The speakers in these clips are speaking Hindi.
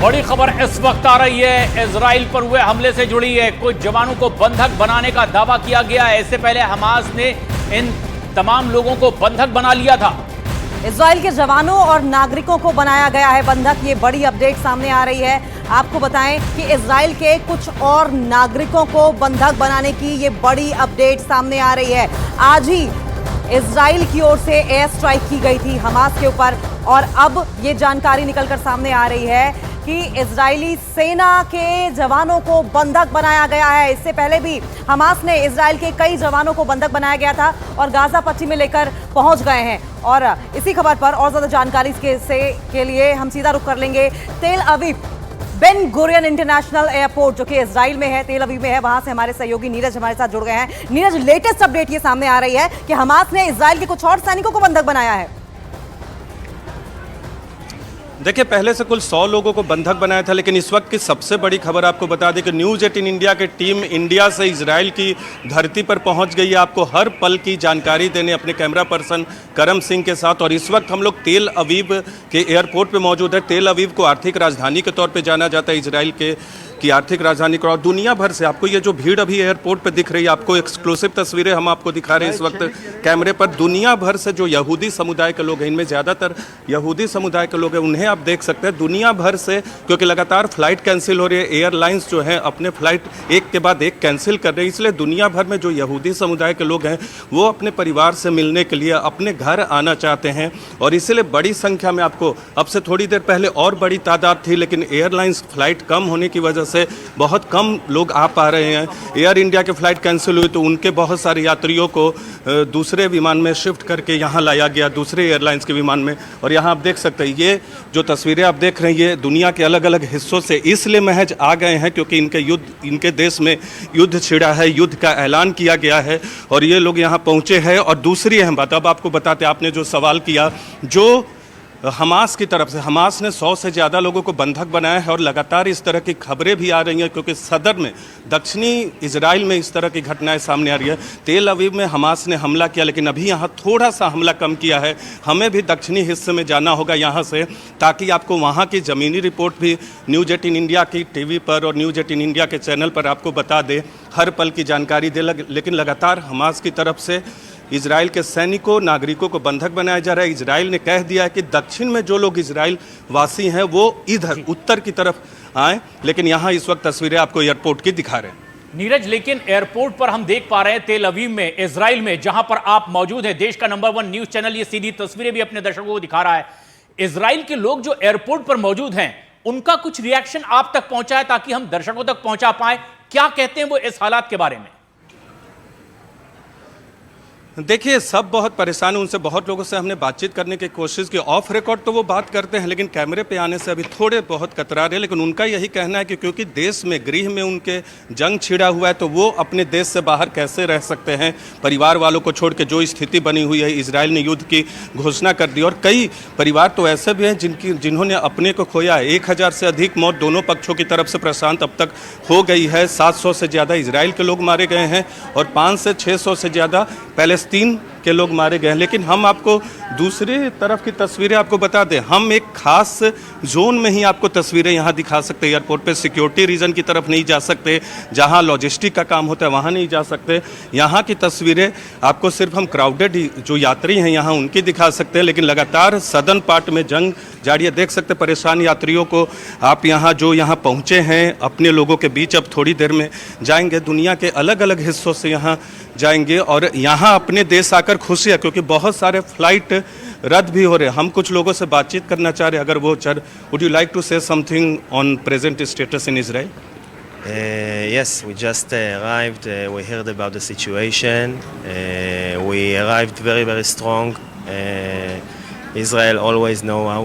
बड़ी खबर इस वक्त आ रही है, इजराइल पर हुए हमले से जुड़ी है। कुछ जवानों को बंधक बनाने का दावा किया गया है। इससे पहले हमास ने इन तमाम लोगों को बंधक बना लिया था। इजराइल के जवानों और नागरिकों को बनाया गया है बंधक। ये बड़ी अपडेट सामने आ रही है। आपको बताएं कि इजराइल के कुछ और नागरिकों को बंधक बनाने की ये बड़ी अपडेट सामने आ रही है। आज ही इजराइल की ओर से एयर स्ट्राइक की गई थी हमास के ऊपर, और अब ये जानकारी निकलकर सामने आ रही है कि इजरायली सेना के जवानों को बंधक बनाया गया है। इससे पहले भी हमास ने इजराइल के कई जवानों को बंधक बनाया गया था और गाजा पट्टी में लेकर पहुंच गए हैं। और इसी खबर पर और ज्यादा जानकारी के लिए हम सीधा रुख कर लेंगे तेल Aviv Ben Gurion international airport, जो कि इजराइल में है, तेल अवीव में है। वहां से हमारे सहयोगी नीरज हमारे साथ जुड़ गए हैं। नीरज, लेटेस्ट अपडेट ये सामने आ रही है कि हमास ने इजराइल के कुछ और सैनिकों को बंधक बनाया है। देखिए, पहले से कुल 100 लोगों को बंधक बनाया था, लेकिन इस वक्त की सबसे बड़ी खबर आपको बता दें कि न्यूज़ 18 इंडिया की टीम इंडिया से इजराइल की धरती पर पहुंच गई है आपको हर पल की जानकारी देने अपने कैमरा पर्सन करम सिंह के साथ। और इस वक्त हम लोग तेल अवीव के एयरपोर्ट पे मौजूद है। तेल अवीव को आर्थिक राजधानी के तौर पे जाना जाता है, इजराइल की आर्थिक राजधानी को। और दुनिया भर से आपको ये जो भीड़ अभी एयरपोर्ट पे दिख रही है, आपको एक्सक्लूसिव तस्वीरें हम आपको दिखा रहे हैं इस वक्त कैमरे पर। दुनिया भर से जो यहूदी समुदाय के लोग हैं, इनमें ज़्यादातर यहूदी समुदाय के लोग हैं, उन्हें आप देख सकते हैं। दुनिया भर से, क्योंकि लगातार फ्लाइट कैंसिल हो रही है, एयरलाइंस जो हैं अपने फ्लाइट एक के बाद एक कैंसिल कर रहे हैं, इसलिए दुनिया भर में जो यहूदी समुदाय के लोग हैं वो अपने परिवार से मिलने के लिए अपने घर आना चाहते हैं। और इसलिए बड़ी संख्या में, आपको अब से थोड़ी देर पहले और बड़ी तादाद थी, लेकिन एयरलाइंस फ्लाइट कम होने की वजह से बहुत कम लोग आ पा रहे हैं। एयर इंडिया की फ़्लाइट कैंसिल हुई तो उनके बहुत सारे यात्रियों को दूसरे विमान में शिफ्ट करके यहाँ लाया गया, दूसरे एयरलाइंस के विमान में। और यहाँ आप देख सकते हैं, ये जो तस्वीरें आप देख रहे हैं ये दुनिया के अलग अलग हिस्सों से इसलिए महज आ गए हैं क्योंकि इनके देश में युद्ध छिड़ा है, युद्ध का ऐलान किया गया है और ये लोग यहाँ पहुँचे हैं। और दूसरी अहम बात अब आपको बताते, आपने जो सवाल किया, जो हमास की तरफ से, हमास ने 100 से ज़्यादा लोगों को बंधक बनाया है और लगातार इस तरह की खबरें भी आ रही हैं क्योंकि सदर में, दक्षिणी इजराइल में इस तरह की घटनाएं सामने आ रही है। तेल अवीव में हमास ने हमला किया, लेकिन अभी यहाँ थोड़ा सा हमला कम किया है। हमें भी दक्षिणी हिस्से में जाना होगा यहाँ से, ताकि आपको वहाँ की ज़मीनी रिपोर्ट भी न्यूज़ 18 इंडिया की टीवी पर और न्यूज़ 18 इंडिया के चैनल पर आपको बता दे, हर पल की जानकारी दे। लेकिन लगातार हमास की तरफ से इजराइल के सैनिकों, नागरिकों को बंधक बनाया जा रहा है। इजराइल ने कह दिया है कि दक्षिण में जो लोग इजराइल वासी हैं वो इधर उत्तर की तरफ आए, लेकिन यहाँ इस वक्त तस्वीरें आपको एयरपोर्ट की दिखा रहे हैं। नीरज, लेकिन एयरपोर्ट पर हम देख पा रहे हैं तेल अवीव में, इजराइल में, जहां पर आप मौजूद हैं, देश का नंबर 1 न्यूज चैनल ये सीधी तस्वीरें भी अपने दर्शकों को दिखा रहा है। इजराइल के लोग जो एयरपोर्ट पर मौजूद हैं, उनका कुछ रिएक्शन आप तक पहुंचा है ताकि हम दर्शकों तक पहुंचा पाए? क्या कहते हैं वो इस हालात के बारे में? देखिए, सब बहुत परेशान हैं। उनसे बहुत लोगों से हमने बातचीत करने की कोशिश की। ऑफ रिकॉर्ड तो वो बात करते हैं, लेकिन कैमरे पे आने से अभी थोड़े बहुत कतरा रहे हैं। लेकिन उनका यही कहना है कि क्योंकि देश में, गृह में उनके जंग छिड़ा हुआ है, तो वो अपने देश से बाहर कैसे रह सकते हैं परिवार वालों को छोड़ के। जो स्थिति बनी हुई है, इजराइल ने युद्ध की घोषणा कर दी और कई परिवार तो ऐसे भी हैं जिन्होंने अपने को खोया है। 1000 से अधिक मौत दोनों पक्षों की तरफ से प्रशांत अब तक हो गई है। 700 से ज़्यादा इजराइल के लोग मारे गए हैं और 500 से 600 से ज़्यादा पैलेस्तीन के लोग मारे गए हैं। लेकिन हम आपको दूसरी तरफ की तस्वीरें आपको बता दें, हम एक खास जोन में ही आपको तस्वीरें यहाँ दिखा सकते हैं। एयरपोर्ट पे सिक्योरिटी रीजन की तरफ नहीं जा सकते, जहाँ लॉजिस्टिक का काम होता है वहाँ नहीं जा सकते। यहाँ की तस्वीरें आपको सिर्फ हम क्राउडेड जो यात्री हैं यहाँ उनकी दिखा सकते हैं, लेकिन लगातार सदर्न पार्ट में जंग जारी है। देख सकते परेशान यात्रियों को आप यहाँ जो यहाँ पहुँचे हैं अपने लोगों के बीच। अब थोड़ी देर में जाएंगे, दुनिया के अलग अलग हिस्सों से यहाँ जाएंगे और यहाँ अपने देश आकर खुशी है क्योंकि बहुत सारे फ्लाइट रद्द भी हो रहे हैं। हम कुछ लोगों से बातचीत करना चाह रहे हैं, अगर वो would you like to say something on present status in Israel? Yes, we just arrived. We heard about the situation. We arrived very strong. Israel always know how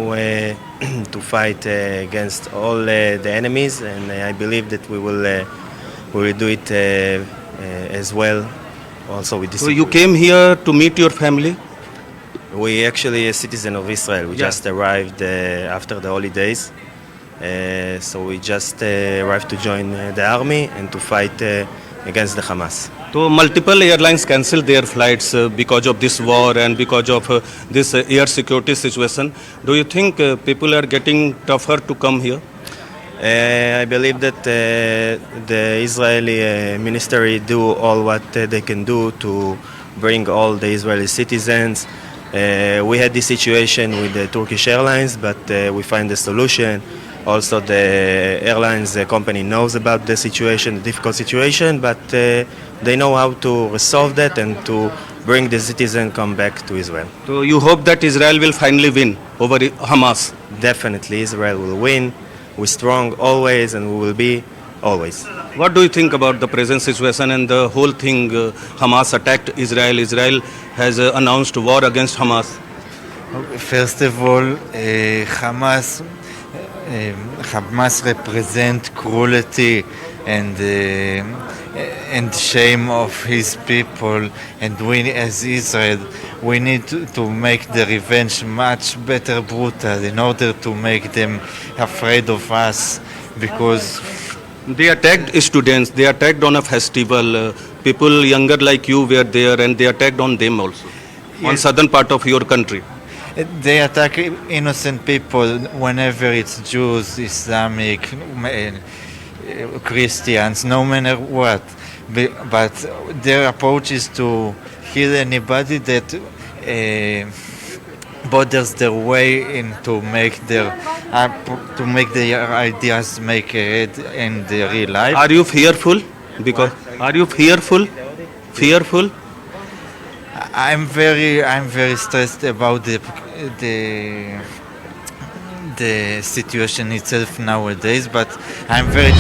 to fight against all the enemies, and I believe that we will do it as well. Also with this. So you came here to meet your family? We actually a citizen of Israel. We just arrived after the holidays. So we just arrived to join the army and to fight against the Hamas. So multiple airlines cancelled their flights because of this war and because of this air security situation. Do you think people are getting tougher to come here? I believe that the Israeli ministry do all what they can do to bring all the Israeli citizens. We had this situation with the Turkish Airlines, but we find a solution. Also, the airlines company knows about the situation, the difficult situation, but they know how to resolve that and to bring the citizen come back to Israel. So you hope that Israel will finally win over Hamas? Definitely, Israel will win. We're strong always, and we will be always. What do you think about the present situation and the whole thing? Hamas attacked Israel. Israel has announced war against Hamas. First of all, Hamas represent cruelty and shame of his people, and we as Israel, we need to make the revenge much better brutal in order to make them afraid of us, because They attacked students. They attacked on a festival. People younger like you were there, and they attacked on them also. On southern part of your country. they attack innocent people whenever it's Jews, Islamic, Christians, no matter what. But their approach is to kill anybody that bothers their way in to make their ideas make it in the real life. Are you fearful? Because are you fearful? Fearful? I'm very stressed about the situation itself nowadays, but I'm very